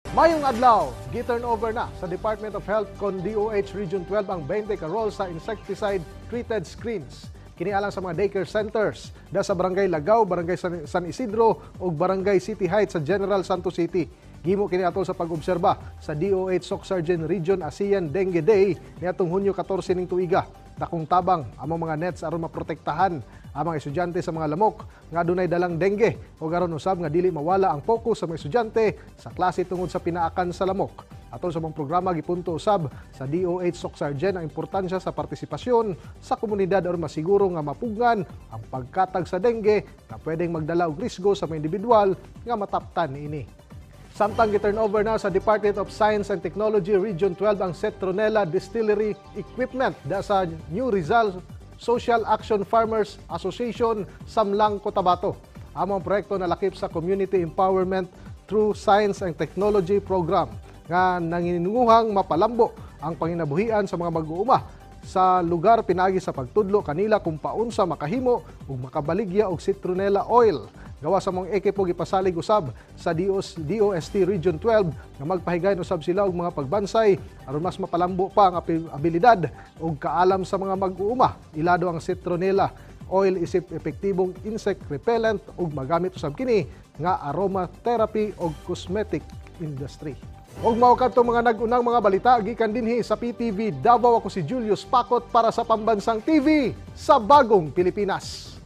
Mayong adlaw, gi-turn over na sa Department of Health kon DOH Region 12 ang 20 ka rolls sa insecticide-treated screens. Kinialang sa mga daycare centers da sa Barangay Lagaw, Barangay San Isidro ug Barangay City Heights sa General Santos City. Gimo kini atol sa pag-obserba sa DOH SOC Sergeant Region ASEAN Dengue Day niadtong Hunyo 14 ning tuiga. Dakong tabang among mga nets aron maprotektahan ang mga estudyante sa mga lamok nga adunay dalang dengue o aron usab nga dili mawala ang focus sa mga estudyante sa klase tungod sa pinaakan sa lamok. Atol sa mga programa gipunto usab sa DOH SOC Sergeant ang importansya sa partisipasyon sa komunidad aron masiguro nga mapugngan ang pagkatag sa dengue na pwedeng magdala og risgo sa mga individual nga mataptan niini. Samtang gi-turnover na sa Department of Science and Technology Region 12 ang Citronella Distillery Equipment da sa New Rizal Social Action Farmers Association Samlang, Cotabato. Among proyekto na lakip sa Community Empowerment through Science and Technology Program nga nanginunguhang mapalambo ang panginabuhian sa mga mag-uuma sa lugar pinagi sa pagtudlo kanila kung paunsa makahimo ug makabaligya og citronella oil. Gawa sa mga ekipo gipasalig usab sa DOST Region 12 nga magpahigayon usab sila og mga pagbansay aron mas mapalambo pa ang abilidad ug kaalam sa mga mag-uuma. Ilado ang citronella oil isip epektibong insect repellent ug magamit usab kini nga aromatherapy ug cosmetic industry. Og mao kadto mga nag-unang mga balita gikan dinhi sa PTV Davao. Ako si Julius Pakot para sa Pambansang TV sa Bagong Pilipinas.